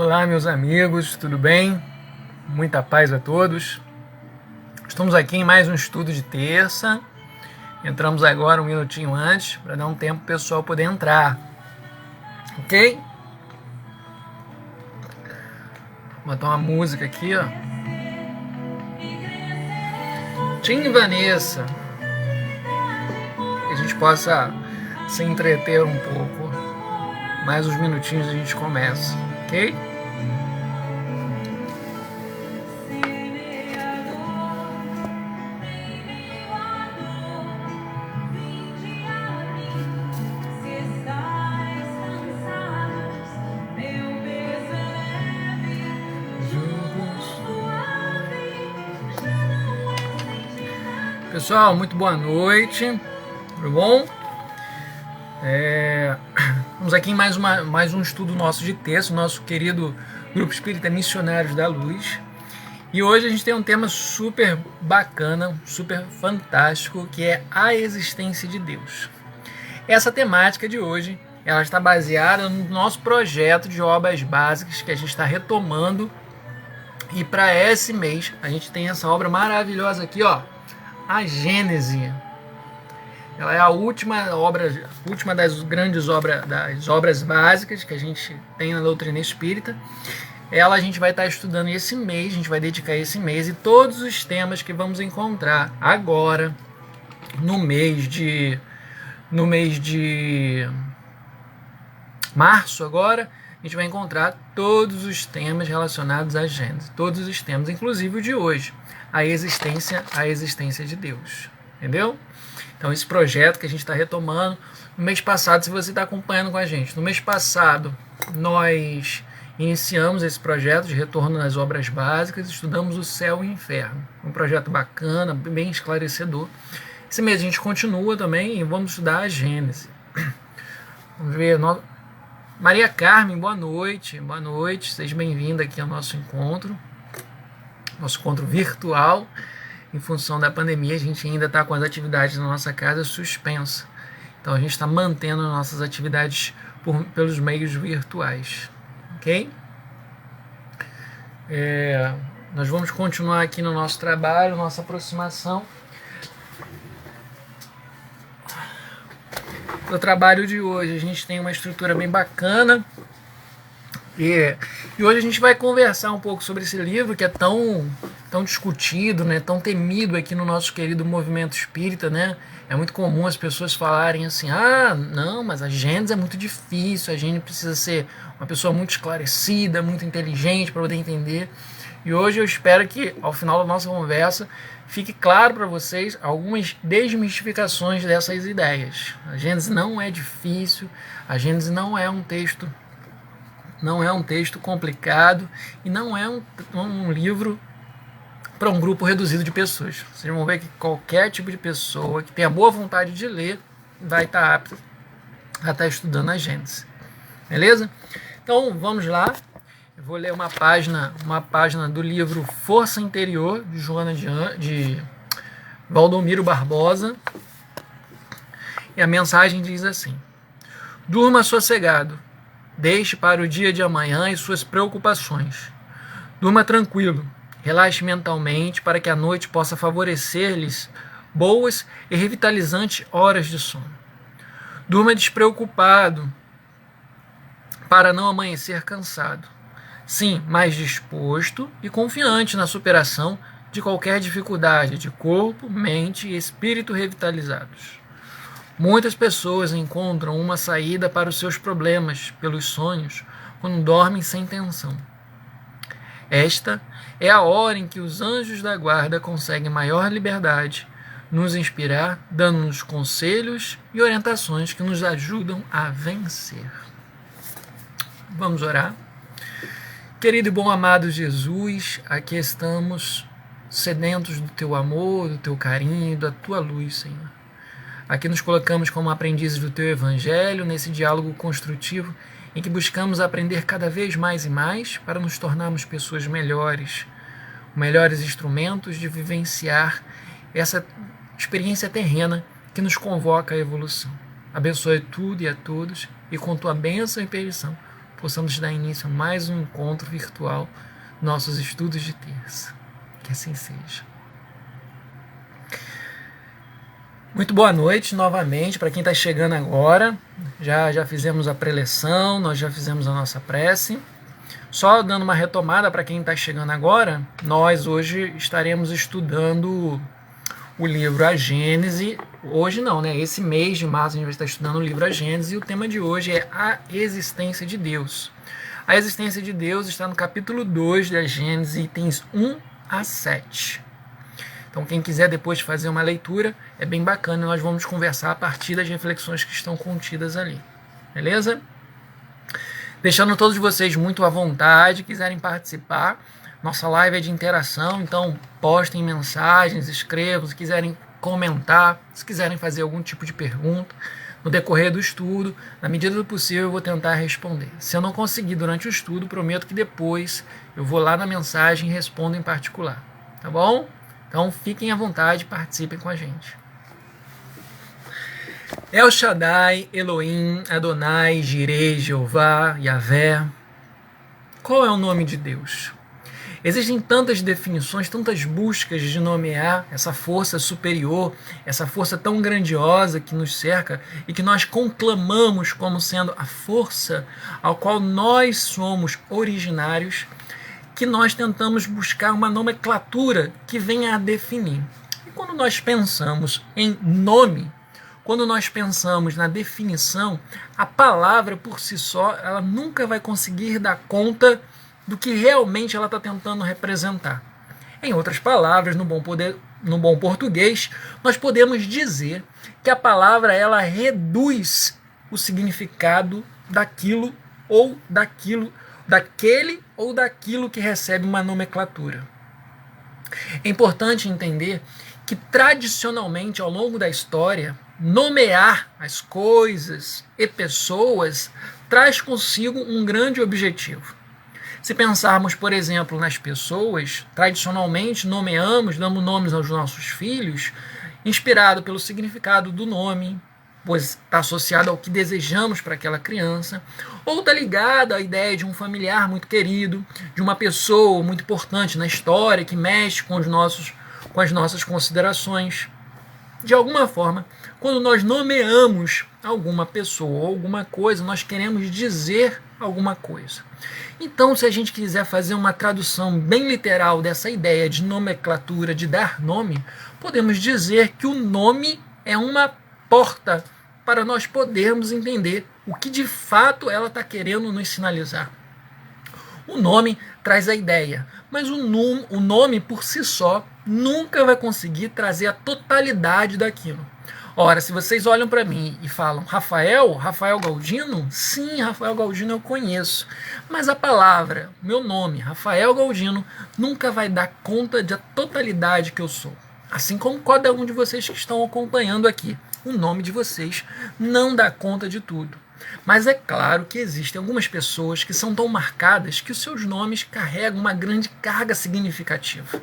Olá, meus amigos, tudo bem? Muita paz a todos. Estamos aqui em mais um estudo de terça. Entramos agora um minutinho antes para dar um tempo para o pessoal poder entrar. Ok? Vou botar uma música aqui, ó. Tim e Vanessa. Que a gente possa se entreter um pouco. Mais uns minutinhos a gente começa. Ok? Pessoal, muito boa noite, tudo bom? Vamos aqui em mais um estudo nosso de texto, nosso querido Grupo Espírita Missionários da Luz. E hoje a gente tem um tema super bacana, super fantástico, que é a existência de Deus. Essa temática de hoje, ela está baseada no nosso projeto de obras básicas que a gente está retomando. E para esse mês, a gente tem essa obra maravilhosa aqui, ó. A Gênese. Ela é a última das grandes obras básicas que a gente tem na doutrina espírita. Ela a gente vai estar estudando esse mês, a gente vai dedicar esse mês e todos os temas que vamos encontrar agora no mês de março agora, a gente vai encontrar todos os temas relacionados à Gênese, todos os temas, inclusive o de hoje. A existência de Deus, entendeu? Então esse projeto que a gente está retomando, no mês passado, se você está acompanhando com a gente, no mês passado nós iniciamos esse projeto de retorno nas obras básicas, estudamos o céu e o inferno, um projeto bacana, bem esclarecedor. Esse mês a gente continua também e vamos estudar a Gênese. Vamos ver, Maria Carmen, boa noite, seja bem-vinda aqui ao nosso encontro virtual. Em função da pandemia, a gente ainda está com as atividades na nossa casa suspensas. Então a gente está mantendo nossas atividades pelos meios virtuais. Ok? Nós vamos continuar aqui no nosso trabalho, nossa aproximação. No trabalho de hoje, a gente tem uma estrutura bem bacana. E hoje a gente vai conversar um pouco sobre esse livro que é tão discutido, né, tão temido aqui no nosso querido movimento espírita, né? É muito comum as pessoas falarem assim: não, mas a Gênese é muito difícil, a gente precisa ser uma pessoa muito esclarecida, muito inteligente para poder entender. E hoje eu espero que ao final da nossa conversa fique claro para vocês algumas desmistificações dessas ideias. A Gênese não é difícil, a Gênese não é um texto complicado e não é um livro para um grupo reduzido de pessoas. Vocês vão ver que qualquer tipo de pessoa que tenha boa vontade de ler vai estar apta a estar estudando a Gênese. Beleza? Então vamos lá. Eu vou ler uma página do livro Força Interior, de Valdomiro Barbosa. E a mensagem diz assim: durma sossegado. Deixe para o dia de amanhã as suas preocupações. Durma tranquilo. Relaxe mentalmente para que a noite possa favorecer-lhes boas e revitalizantes horas de sono. Durma despreocupado para não amanhecer cansado. Sim, mais disposto e confiante na superação de qualquer dificuldade de corpo, mente e espírito revitalizados. Muitas pessoas encontram uma saída para os seus problemas pelos sonhos quando dormem sem tensão. Esta é a hora em que os anjos da guarda conseguem maior liberdade, nos inspirar, dando-nos conselhos e orientações que nos ajudam a vencer. Vamos orar. Querido e bom amado Jesus, aqui estamos sedentos do teu amor, do teu carinho, da tua luz, Senhor. Aqui nos colocamos como aprendizes do teu evangelho, nesse diálogo construtivo em que buscamos aprender cada vez mais e mais para nos tornarmos pessoas melhores instrumentos de vivenciar essa experiência terrena que nos convoca à evolução. Abençoe tudo e a todos e com tua bênção e permissão possamos dar início a mais um encontro virtual, nossos estudos de terça. Que assim seja. Muito boa noite novamente para quem está chegando agora. Já fizemos a preleção, nós já fizemos a nossa prece. Só dando uma retomada para quem está chegando agora, nós hoje estaremos estudando o livro A Gênese. Hoje não, né? Esse mês de março a gente vai estar estudando o livro A Gênese e o tema de hoje é a existência de Deus. A existência de Deus está no capítulo 2 da Gênese, itens 1 a 7. Então, quem quiser depois fazer uma leitura, é bem bacana. Nós vamos conversar a partir das reflexões que estão contidas ali. Beleza? Deixando todos vocês muito à vontade, quiserem participar. Nossa live é de interação, então postem mensagens, escrevam, se quiserem comentar, se quiserem fazer algum tipo de pergunta. No decorrer do estudo, na medida do possível, eu vou tentar responder. Se eu não conseguir durante o estudo, prometo que depois eu vou lá na mensagem e respondo em particular. Tá bom? Então, fiquem à vontade, participem com a gente. El Shaddai, Elohim, Adonai, Jireh, Jeová, Yahvé. Qual é o nome de Deus? Existem tantas definições, tantas buscas de nomear essa força superior, essa força tão grandiosa que nos cerca e que nós conclamamos como sendo a força ao qual nós somos originários, que nós tentamos buscar uma nomenclatura que venha a definir. E quando nós pensamos em nome, quando nós pensamos na definição, a palavra por si só, ela nunca vai conseguir dar conta do que realmente ela está tentando representar. Em outras palavras, no bom português, nós podemos dizer que a palavra ela reduz o significado daquilo ou daquele ou daquilo que recebe uma nomenclatura. É importante entender que tradicionalmente, ao longo da história, nomear as coisas e pessoas traz consigo um grande objetivo. Se pensarmos, por exemplo, nas pessoas, tradicionalmente nomeamos, damos nomes aos nossos filhos, inspirado pelo significado do nome, pois está associado ao que desejamos para aquela criança, ou está ligado à ideia de um familiar muito querido, de uma pessoa muito importante na história, que mexe com as nossas considerações. De alguma forma, quando nós nomeamos alguma pessoa ou alguma coisa, nós queremos dizer alguma coisa. Então, se a gente quiser fazer uma tradução bem literal dessa ideia de nomenclatura, de dar nome, podemos dizer que o nome é uma porta para nós podermos entender o que de fato ela está querendo nos sinalizar. O nome traz a ideia, mas o nome por si só nunca vai conseguir trazer a totalidade daquilo. Ora, se vocês olham para mim e falam Rafael Galdino, sim, Rafael Galdino eu conheço, mas a palavra, meu nome, Rafael Galdino, nunca vai dar conta da totalidade que eu sou. Assim como cada um de vocês que estão acompanhando aqui. O nome de vocês não dá conta de tudo. Mas é claro que existem algumas pessoas que são tão marcadas que os seus nomes carregam uma grande carga significativa.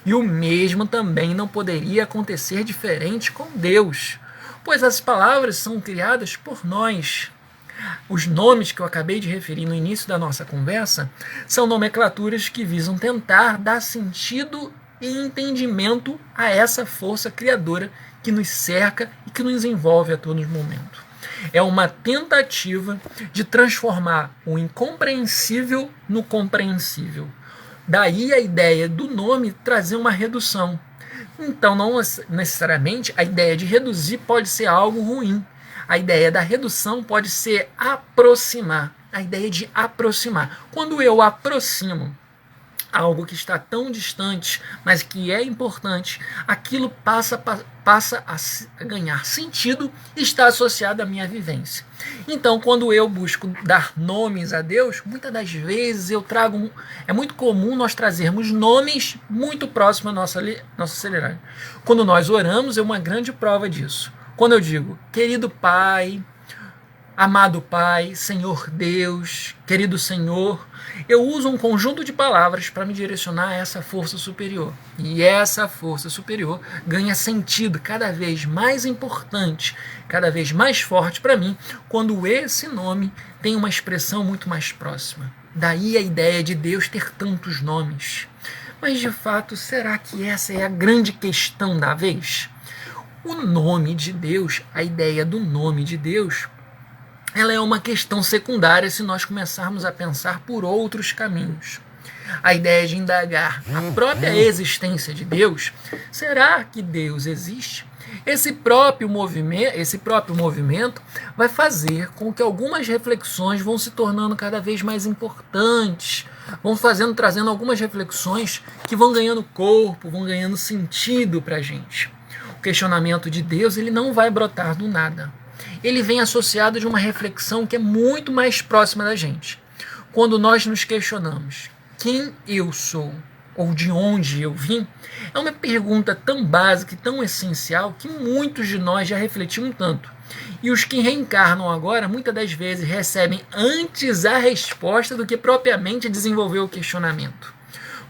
E o mesmo também não poderia acontecer diferente com Deus, pois as palavras são criadas por nós. Os nomes que eu acabei de referir no início da nossa conversa são nomenclaturas que visam tentar dar sentido e entendimento a essa força criadora que nos cerca e que nos envolve a todo momento. É uma tentativa de transformar o incompreensível no compreensível. Daí a ideia do nome trazer uma redução. Então, não necessariamente a ideia de reduzir pode ser algo ruim. A ideia da redução pode ser aproximar. A ideia de aproximar. Quando eu aproximo algo que está tão distante, mas que é importante, aquilo passa a ganhar sentido e está associado à minha vivência. Então, quando eu busco dar nomes a Deus, muitas das vezes é muito comum nós trazermos nomes muito próximos à nossa realidade. Quando nós oramos, é uma grande prova disso. Quando eu digo, querido Pai, Amado Pai, Senhor Deus, querido Senhor, eu uso um conjunto de palavras para me direcionar a essa força superior. E essa força superior ganha sentido cada vez mais importante, cada vez mais forte para mim, quando esse nome tem uma expressão muito mais próxima. Daí a ideia de Deus ter tantos nomes. Mas de fato, será que essa é a grande questão da vez? O nome de Deus, a ideia do nome de Deus, ela é uma questão secundária se nós começarmos a pensar por outros caminhos. A ideia de indagar a própria existência de Deus, será que Deus existe? Esse próprio movimento vai fazer com que algumas reflexões vão se tornando cada vez mais importantes, trazendo algumas reflexões que vão ganhando corpo, vão ganhando sentido para a gente. O questionamento de Deus, ele não vai brotar do nada. Ele vem associado de uma reflexão que é muito mais próxima da gente. Quando nós nos questionamos quem eu sou ou de onde eu vim, é uma pergunta tão básica e tão essencial que muitos de nós já refletiram tanto. E os que reencarnam agora, muitas das vezes, recebem antes a resposta do que propriamente desenvolver o questionamento.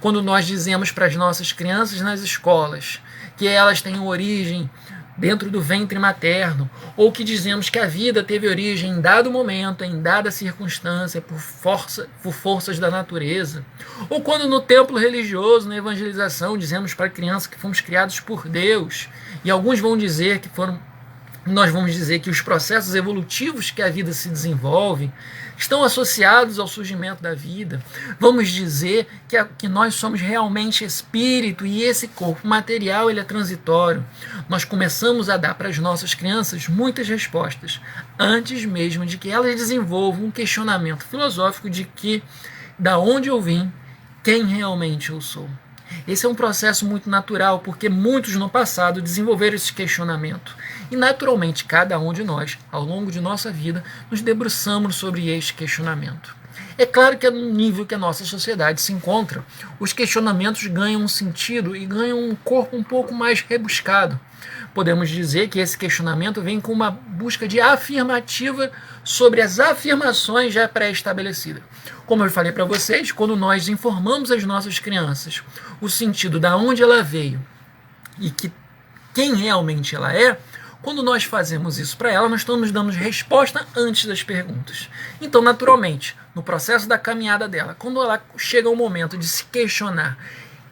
Quando nós dizemos para as nossas crianças nas escolas que elas têm origem dentro do ventre materno, ou que dizemos que a vida teve origem em dado momento, em dada circunstância, por forças da natureza, ou quando no templo religioso, na evangelização, dizemos para crianças que fomos criados por Deus, e alguns vão dizer que nós vamos dizer que os processos evolutivos que a vida se desenvolve estão associados ao surgimento da vida. Vamos dizer que nós somos realmente espírito e esse corpo material ele é transitório. Nós começamos a dar para as nossas crianças muitas respostas antes mesmo de que elas desenvolvam um questionamento filosófico de que da onde eu vim, quem realmente eu sou. Esse é um processo muito natural, porque muitos no passado desenvolveram esse questionamento. E naturalmente, cada um de nós, ao longo de nossa vida, nos debruçamos sobre este questionamento. É claro que no nível que a nossa sociedade se encontra, os questionamentos ganham um sentido e ganham um corpo um pouco mais rebuscado. Podemos dizer que esse questionamento vem com uma busca de afirmativa sobre as afirmações já pré-estabelecidas. Como eu falei para vocês, quando nós informamos as nossas crianças o sentido da onde ela veio e quem realmente ela é, quando nós fazemos isso para ela, nós estamos dando resposta antes das perguntas. Então, naturalmente, no processo da caminhada dela, quando ela chega ao momento de se questionar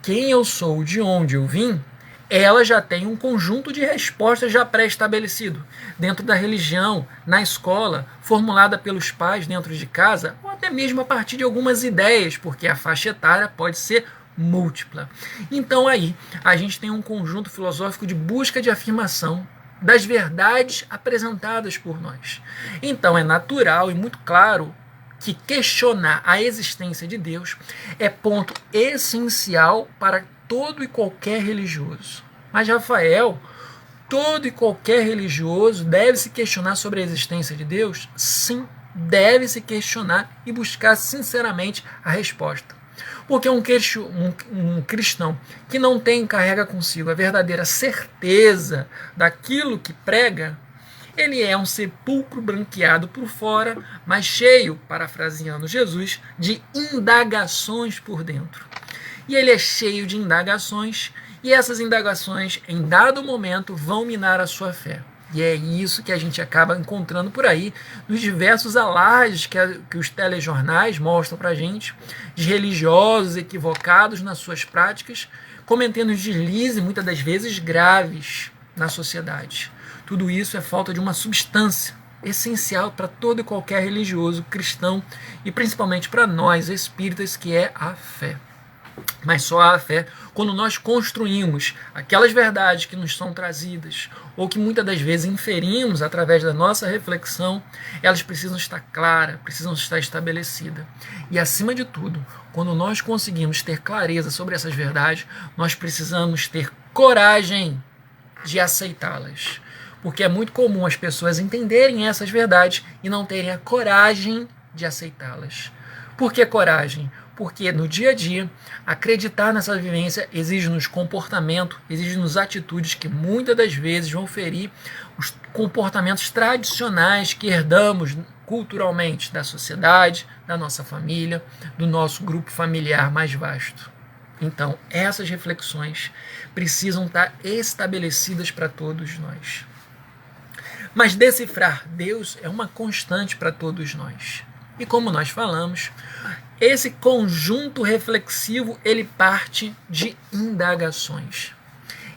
quem eu sou, de onde eu vim, ela já tem um conjunto de respostas já pré-estabelecido, dentro da religião, na escola, formulada pelos pais dentro de casa, ou até mesmo a partir de algumas ideias, porque a faixa etária pode ser múltipla. Então aí, a gente tem um conjunto filosófico de busca de afirmação das verdades apresentadas por nós. Então é natural e muito claro que questionar a existência de Deus é ponto essencial para todo e qualquer religioso. Mas, Rafael, todo e qualquer religioso deve se questionar sobre a existência de Deus? Sim, deve se questionar e buscar sinceramente a resposta. Porque um cristão que não carrega consigo a verdadeira certeza daquilo que prega, ele é um sepulcro branqueado por fora, mas cheio, parafraseando Jesus, de indagações por dentro. E ele é cheio de indagações, e essas indagações, em dado momento, vão minar a sua fé. E é isso que a gente acaba encontrando por aí, nos diversos alardes que os telejornais mostram para a gente, de religiosos equivocados nas suas práticas, cometendo deslizes, muitas das vezes graves, na sociedade. Tudo isso é falta de uma substância essencial para todo e qualquer religioso cristão, e principalmente para nós espíritas, que é a fé. Mas só há a fé quando nós construímos aquelas verdades que nos são trazidas, ou que muitas das vezes inferimos através da nossa reflexão, elas precisam estar claras, precisam estar estabelecidas. E acima de tudo, quando nós conseguimos ter clareza sobre essas verdades, nós precisamos ter coragem de aceitá-las. Porque é muito comum as pessoas entenderem essas verdades e não terem a coragem de aceitá-las. Por que coragem? Porque no dia a dia, acreditar nessa vivência exige-nos comportamento, exige-nos atitudes que muitas das vezes vão ferir os comportamentos tradicionais que herdamos culturalmente da sociedade, da nossa família, do nosso grupo familiar mais vasto. Então, essas reflexões precisam estar estabelecidas para todos nós. Mas decifrar Deus é uma constante para todos nós. E como nós falamos, esse conjunto reflexivo, ele parte de indagações.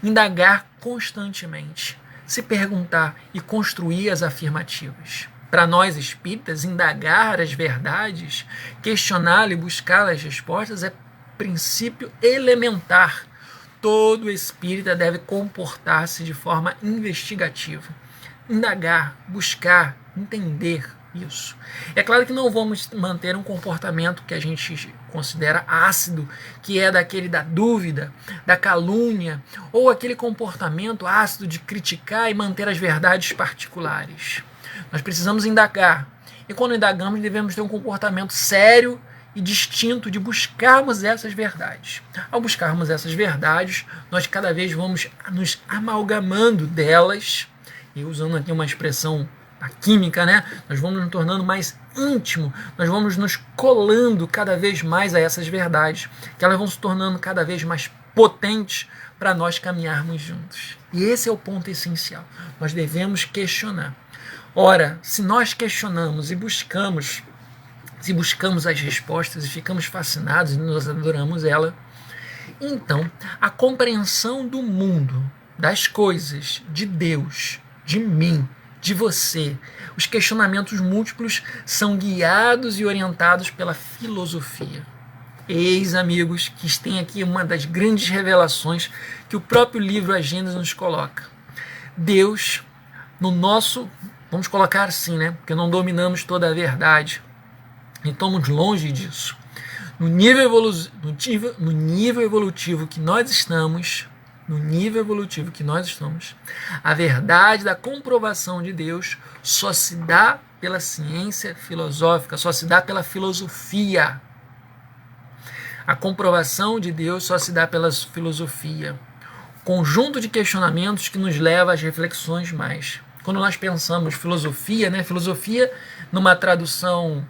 Indagar constantemente, se perguntar e construir as afirmativas. Para nós espíritas, indagar as verdades, questioná-las e buscar as respostas é princípio elementar. Todo espírita deve comportar-se de forma investigativa. Indagar, buscar, entender isso. É claro que não vamos manter um comportamento que a gente considera ácido, que é daquele da dúvida, da calúnia, ou aquele comportamento ácido de criticar e manter as verdades particulares. Nós precisamos indagar. E quando indagamos, devemos ter um comportamento sério e distinto de buscarmos essas verdades. Ao buscarmos essas verdades, nós cada vez vamos nos amalgamando delas, e usando aqui uma expressão da química, né? Nós vamos nos tornando mais íntimo, nós vamos nos colando cada vez mais a essas verdades, que elas vão se tornando cada vez mais potentes para nós caminharmos juntos. E esse é o ponto essencial. Nós devemos questionar. Ora, se nós questionamos e buscamos, se buscamos as respostas e ficamos fascinados e nos adoramos ela, então a compreensão do mundo, das coisas, de Deus, de mim, de você, os questionamentos múltiplos são guiados e orientados pela filosofia. Eis, amigos, que tem aqui uma das grandes revelações que o próprio livro A Gênese nos coloca. Deus, no nosso, vamos colocar assim, né? Porque não dominamos toda a verdade e estamos longe disso. No nível evolutivo que nós estamos, a verdade da comprovação de Deus só se dá pela ciência filosófica, só se dá pela filosofia. A comprovação de Deus só se dá pela filosofia. Conjunto de questionamentos que nos leva às reflexões mais. Quando nós pensamos filosofia, né? Filosofia numa tradução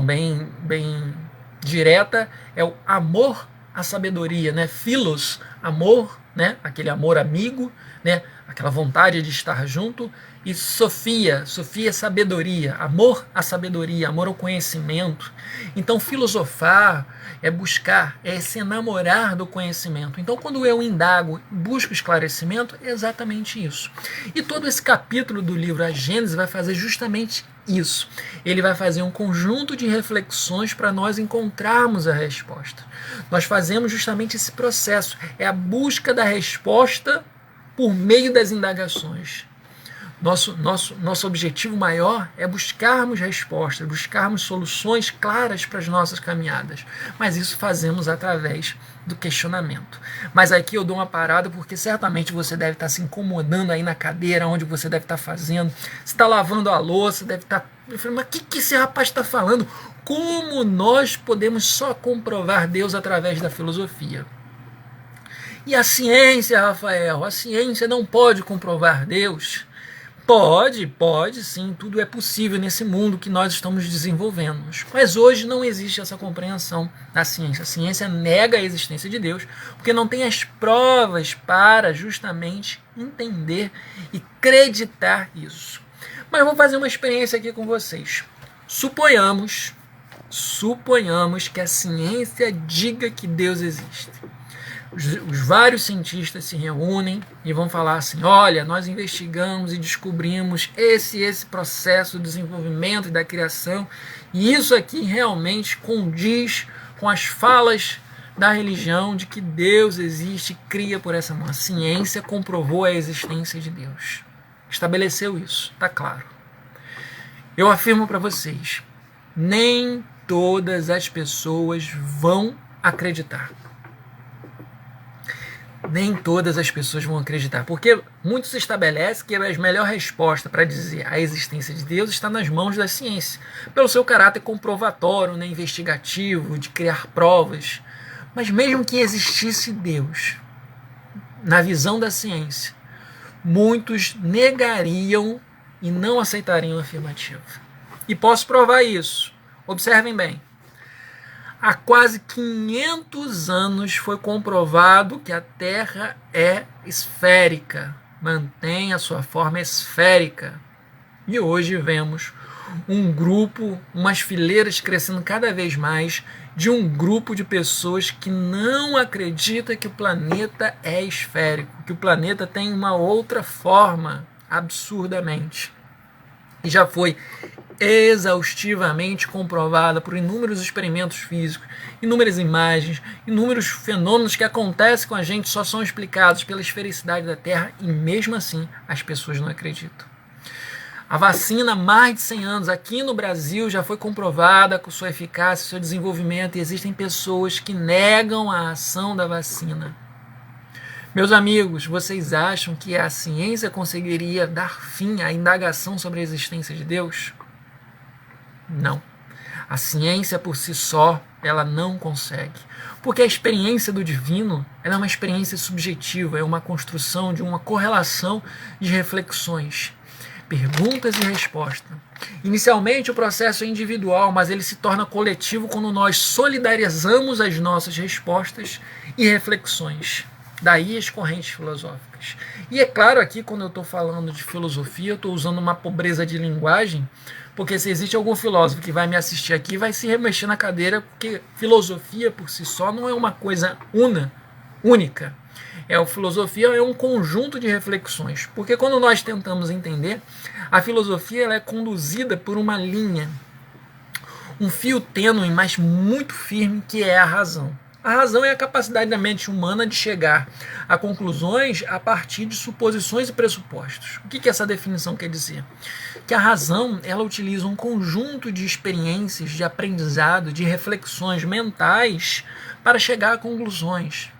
bem direta, é o amor à sabedoria, né? Philos, amor, né? Aquele amor amigo, né? Aquela vontade de estar junto. E Sofia, sabedoria, amor à sabedoria, amor ao conhecimento. Então filosofar é buscar, é se enamorar do conhecimento. Então quando eu indago, busco esclarecimento, é exatamente isso. E todo esse capítulo do livro A Gênese vai fazer justamente isso. Ele vai fazer um conjunto de reflexões para nós encontrarmos a resposta. Nós fazemos justamente esse processo, é a busca da resposta por meio das indagações. Nosso objetivo maior é buscarmos respostas, buscarmos soluções claras para as nossas caminhadas. Mas isso fazemos através do questionamento. Mas aqui eu dou uma parada porque certamente você deve estar se incomodando aí na cadeira, onde você deve estar fazendo. Se está lavando a louça, deve estar... Mas o que esse rapaz está falando? Como nós podemos só comprovar Deus através da filosofia? E a ciência, Rafael? A ciência não pode comprovar Deus? Pode sim, tudo é possível nesse mundo que nós estamos desenvolvendo. Mas hoje não existe essa compreensão da ciência. A ciência nega a existência de Deus, porque não tem as provas para justamente entender e acreditar isso. Mas eu vou fazer uma experiência aqui com vocês. Suponhamos que a ciência diga que Deus existe. Os vários cientistas se reúnem e vão falar assim: olha, nós investigamos e descobrimos esse processo do desenvolvimento e da criação, e isso aqui realmente condiz com as falas da religião de que Deus existe e cria por essa mão. A ciência comprovou a existência de Deus, estabeleceu isso, está claro. Eu afirmo para vocês, nem todas as pessoas vão acreditar. nem todas as pessoas vão acreditar, porque muitos estabelecem que a melhor resposta para dizer a existência de Deus está nas mãos da ciência, pelo seu caráter comprovatório, né, investigativo, de criar provas. Mas mesmo que existisse Deus, na visão da ciência, muitos negariam e não aceitariam a afirmativa. E posso provar isso. Observem bem. Há quase 500 anos foi comprovado que a Terra é esférica, mantém a sua forma esférica. E hoje vemos um grupo, umas fileiras crescendo cada vez mais, de um grupo de pessoas que não acredita que o planeta é esférico, que o planeta tem uma outra forma, absurdamente. E já foi exaustivamente comprovada por inúmeros experimentos físicos, inúmeras imagens, inúmeros fenômenos que acontecem com a gente só são explicados pela esfericidade da Terra e mesmo assim as pessoas não acreditam. A vacina há mais de 100 anos aqui no Brasil já foi comprovada com sua eficácia, seu desenvolvimento e existem pessoas que negam a ação da vacina. Meus amigos, vocês acham que a ciência conseguiria dar fim à indagação sobre a existência de Deus? Não. A ciência por si só, ela não consegue. Porque a experiência do divino, ela é uma experiência subjetiva, é uma construção de uma correlação de reflexões, perguntas e respostas. Inicialmente o processo é individual, mas ele se torna coletivo quando nós solidarizamos as nossas respostas e reflexões. Daí as correntes filosóficas. E é claro aqui, quando eu estou falando de filosofia, eu estou usando uma pobreza de linguagem, porque se existe algum filósofo que vai me assistir aqui, vai se remexer na cadeira, porque filosofia por si só não é uma coisa única. Filosofia é um conjunto de reflexões. Porque quando nós tentamos entender, a filosofia ela é conduzida por uma linha, um fio tênue, mas muito firme, que é a razão. A razão é a capacidade da mente humana de chegar a conclusões a partir de suposições e pressupostos. O que essa definição quer dizer? Que a razão ela utiliza um conjunto de experiências, de aprendizado, de reflexões mentais para chegar a conclusões.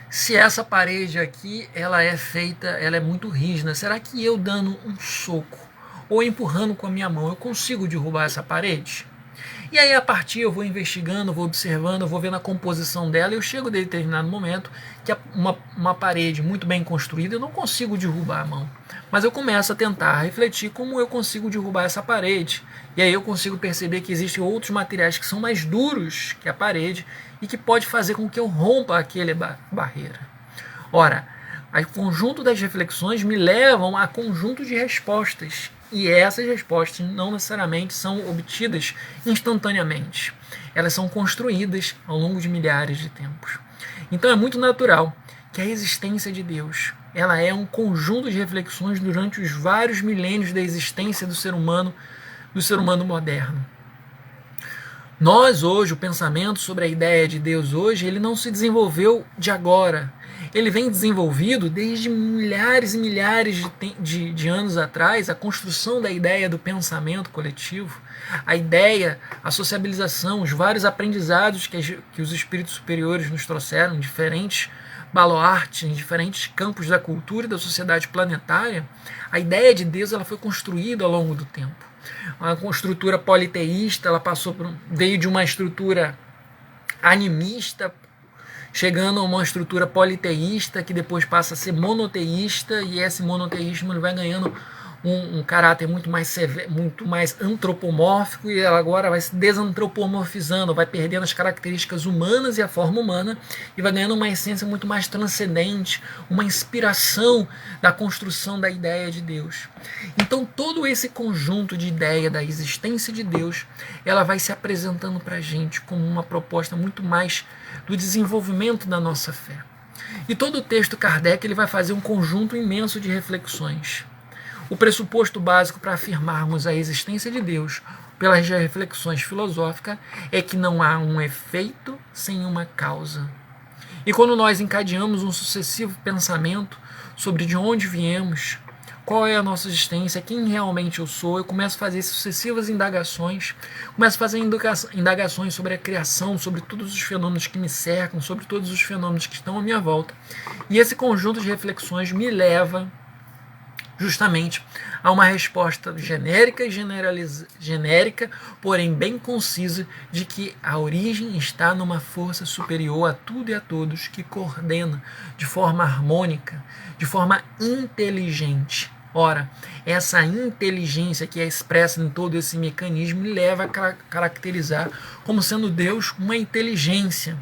Se essa parede aqui ela é muito rígida, será que eu dando um soco ou empurrando com a minha mão eu consigo derrubar essa parede? E aí, a partir, eu vou investigando, vou observando, eu vou vendo a composição dela e eu chego a determinado momento que uma parede muito bem construída eu não consigo derrubar a mão. Mas eu começo a tentar refletir como eu consigo derrubar essa parede. E aí eu consigo perceber que existem outros materiais que são mais duros que a parede e que pode fazer com que eu rompa aquela barreira. Ora, o conjunto das reflexões me levam a conjunto de respostas. E essas respostas não necessariamente são obtidas instantaneamente. Elas são construídas ao longo de milhares de tempos. Então é muito natural que a existência de Deus ela é um conjunto de reflexões durante os vários milênios da existência do ser humano moderno. Nós hoje, o pensamento sobre a ideia de Deus hoje, ele não se desenvolveu de agora. Ele vem desenvolvido desde milhares e milhares de anos atrás, a construção da ideia do pensamento coletivo, a ideia, a sociabilização, os vários aprendizados que os espíritos superiores nos trouxeram, diferentes baluartes, em diferentes campos da cultura e da sociedade planetária. A ideia de Deus ela foi construída ao longo do tempo. Uma estrutura politeísta, ela veio de uma estrutura animista, chegando a uma estrutura politeísta que depois passa a ser monoteísta, e esse monoteísmo ele vai ganhando um caráter muito mais severo, muito mais antropomórfico, e ela agora vai se desantropomorfizando, vai perdendo as características humanas e a forma humana e vai ganhando uma essência muito mais transcendente, uma inspiração da construção da ideia de Deus. Então todo esse conjunto de ideia da existência de Deus, ela vai se apresentando para a gente como uma proposta muito mais do desenvolvimento da nossa fé. E todo o texto Kardec ele vai fazer um conjunto imenso de reflexões. O pressuposto básico para afirmarmos a existência de Deus pelas reflexões filosóficas é que não há um efeito sem uma causa. E quando nós encadeamos um sucessivo pensamento sobre de onde viemos, qual é a nossa existência, quem realmente eu sou. Eu começo a fazer sucessivas indagações, começo a fazer indagações sobre a criação, sobre todos os fenômenos que me cercam, sobre todos os fenômenos que estão à minha volta. E esse conjunto de reflexões me leva justamente a uma resposta genérica, genérica, porém bem concisa, de que a origem está numa força superior a tudo e a todos, que coordena de forma harmônica, de forma inteligente. Ora, essa inteligência que é expressa em todo esse mecanismo me leva a caracterizar como sendo Deus uma inteligência.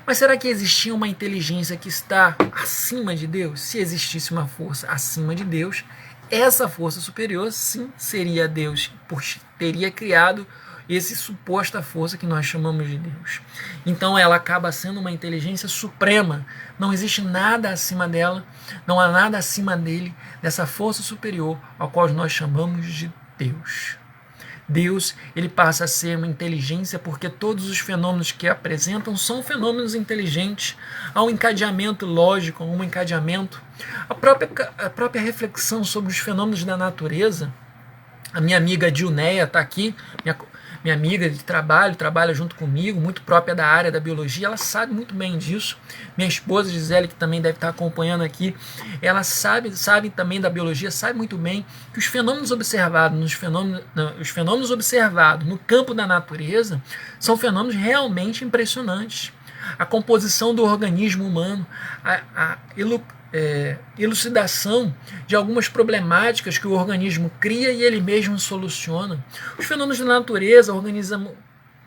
Mas será que existia uma inteligência que está acima de Deus? Se existisse uma força acima de Deus, essa força superior sim seria Deus, pois teria criado essa suposta força que nós chamamos de Deus. Então ela acaba sendo uma inteligência suprema. Não existe nada acima dela, não há nada acima dele, dessa força superior ao qual nós chamamos de Deus. Deus, ele passa a ser uma inteligência porque todos os fenômenos que apresentam são fenômenos inteligentes. Há um encadeamento lógico, um encadeamento. A própria reflexão sobre os fenômenos da natureza. A minha amiga Dilneia está aqui, minha amiga de trabalho, trabalha junto comigo, muito própria da área da biologia, ela sabe muito bem disso. Minha esposa Gisele, que também deve estar acompanhando aqui, ela sabe também da biologia, sabe muito bem que os fenômenos observados, os fenômenos observados no campo da natureza são fenômenos realmente impressionantes. A composição do organismo humano, a elucidação de algumas problemáticas que o organismo cria e ele mesmo soluciona. Os fenômenos da natureza, a organismo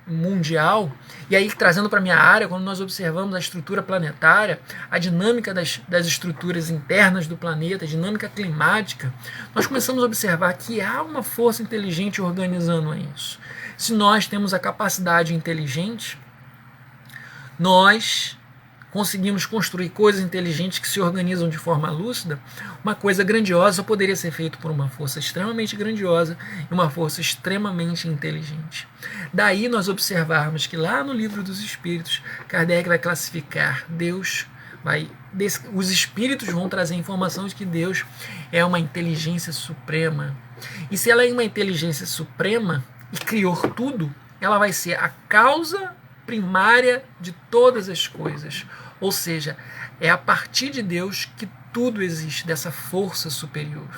mundial, e aí trazendo para a minha área, quando nós observamos a estrutura planetária, a dinâmica das estruturas internas do planeta, a dinâmica climática, nós começamos a observar que há uma força inteligente organizando isso. Se nós temos a capacidade inteligente, nós conseguimos construir coisas inteligentes que se organizam de forma lúcida. Uma coisa grandiosa poderia ser feita por uma força extremamente grandiosa e uma força extremamente inteligente. Daí nós observarmos que lá no Livro dos Espíritos, Kardec vai classificar Deus, os espíritos vão trazer informação de que Deus é uma inteligência suprema. E se ela é uma inteligência suprema e criou tudo, ela vai ser a causa primária de todas as coisas. Ou seja, é a partir de Deus que tudo existe, dessa força superior.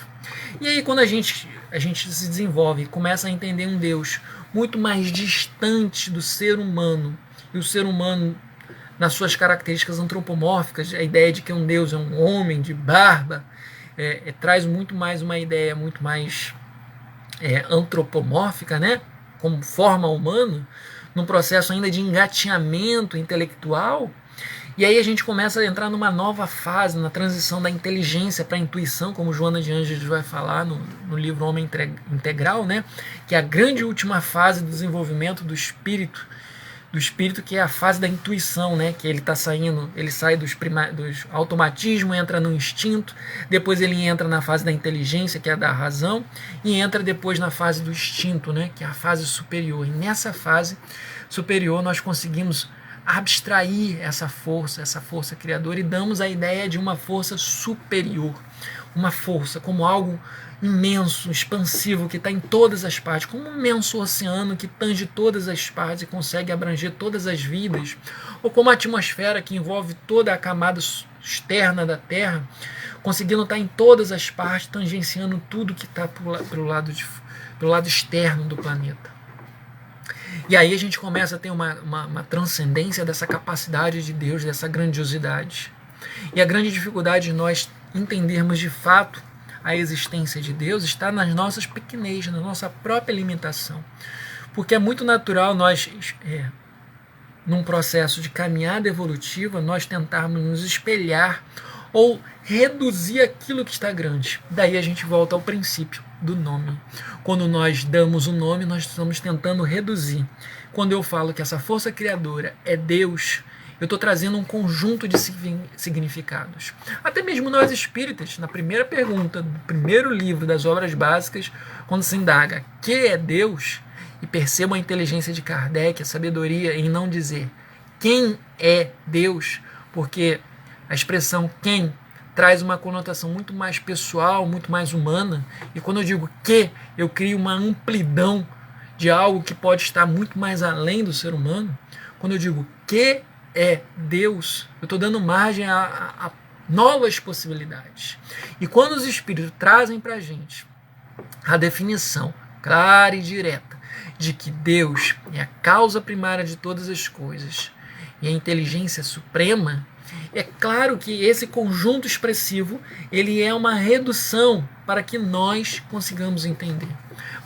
E aí quando a gente se desenvolve e começa a entender um Deus muito mais distante do ser humano, e o ser humano nas suas características antropomórficas, a ideia de que um Deus é um homem de barba, traz muito mais uma ideia muito mais antropomórfica, né? Como forma humana, num processo ainda de engateamento intelectual. E aí a gente começa a entrar numa nova fase, na transição da inteligência para a intuição, como Joana de Ângeles vai falar no livro Homem Integral, né? Que é a grande última fase do desenvolvimento do espírito, que é a fase da intuição, né? Que ele sai dos automatismo, entra no instinto, depois ele entra na fase da inteligência, que é a da razão, e entra depois na fase do instinto, né? Que é a fase superior. E nessa fase superior nós conseguimos abstrair essa força criadora, e damos a ideia de uma força superior, uma força como algo imenso, expansivo, que está em todas as partes, como um imenso oceano que tange todas as partes e consegue abranger todas as vidas, ou como a atmosfera que envolve toda a camada externa da Terra, conseguindo estar em todas as partes, tangenciando tudo que está pelo lado externo do planeta. E aí a gente começa a ter uma transcendência dessa capacidade de Deus, dessa grandiosidade. E a grande dificuldade de nós entendermos de fato a existência de Deus está nas nossas pequenez, na nossa própria limitação. Porque é muito natural nós, num processo de caminhada evolutiva, nós tentarmos nos espelhar ou reduzir aquilo que está grande. Daí a gente volta ao princípio do nome. Quando nós damos um nome, nós estamos tentando reduzir. Quando eu falo que essa força criadora é Deus, eu estou trazendo um conjunto de significados. Até mesmo nós espíritas, na primeira pergunta do primeiro livro das obras básicas, quando se indaga que é Deus, e perceba a inteligência de Kardec, a sabedoria em não dizer quem é Deus, porque a expressão quem traz uma conotação muito mais pessoal, muito mais humana. E quando eu digo que, eu crio uma amplidão de algo que pode estar muito mais além do ser humano. Quando eu digo que é Deus, eu estou dando margem a novas possibilidades. E quando os Espíritos trazem para a gente a definição clara e direta de que Deus é a causa primária de todas as coisas e a inteligência suprema, é claro que esse conjunto expressivo ele é uma redução para que nós consigamos entender.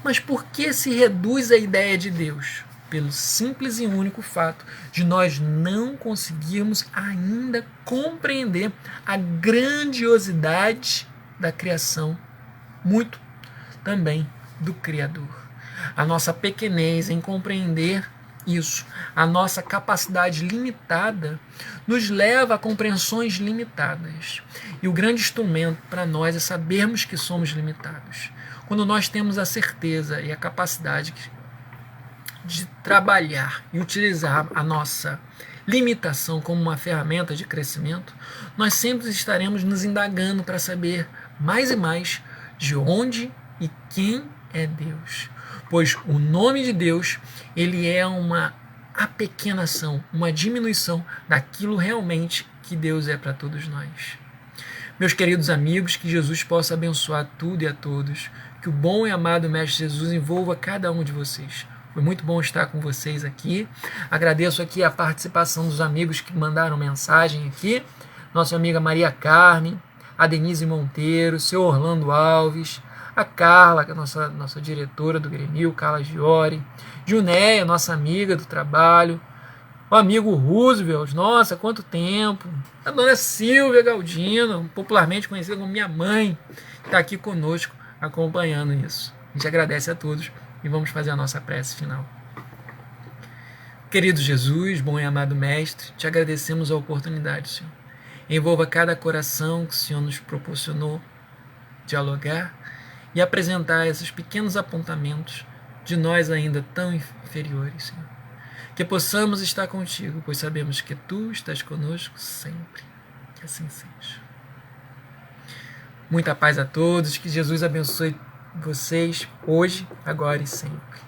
Mas por que se reduz a ideia de Deus? Pelo simples e único fato de nós não conseguirmos ainda compreender a grandiosidade da criação, muito também do Criador. A nossa pequenez em compreender isso, a nossa capacidade limitada, nos leva a compreensões limitadas. E o grande instrumento para nós é sabermos que somos limitados. Quando nós temos a certeza e a capacidade de trabalhar e utilizar a nossa limitação como uma ferramenta de crescimento, nós sempre estaremos nos indagando para saber mais e mais de onde e quem é Deus. Pois o nome de Deus, ele é uma apequenação, uma diminuição daquilo realmente que Deus é para todos nós. Meus queridos amigos, que Jesus possa abençoar tudo e a todos, que o bom e amado Mestre Jesus envolva cada um de vocês. Foi muito bom estar com vocês aqui. Agradeço aqui a participação dos amigos que mandaram mensagem aqui. Nossa amiga Maria Carmen, a Denise Monteiro, seu Orlando Alves, a Carla, que é a nossa diretora do Grêmio, Carla Giori, Junéia, nossa amiga do trabalho, o amigo Roosevelt, nossa, quanto tempo, a dona Silvia Galdino, popularmente conhecida como minha mãe, está aqui conosco acompanhando isso. A gente agradece a todos e vamos fazer a nossa prece final. Querido Jesus, bom e amado Mestre, te agradecemos a oportunidade, Senhor. Envolva cada coração que o Senhor nos proporcionou dialogar e apresentar esses pequenos apontamentos de nós ainda tão inferiores, Senhor. Que possamos estar contigo, pois sabemos que Tu estás conosco sempre. Que assim seja. Muita paz a todos, que Jesus abençoe vocês hoje, agora e sempre.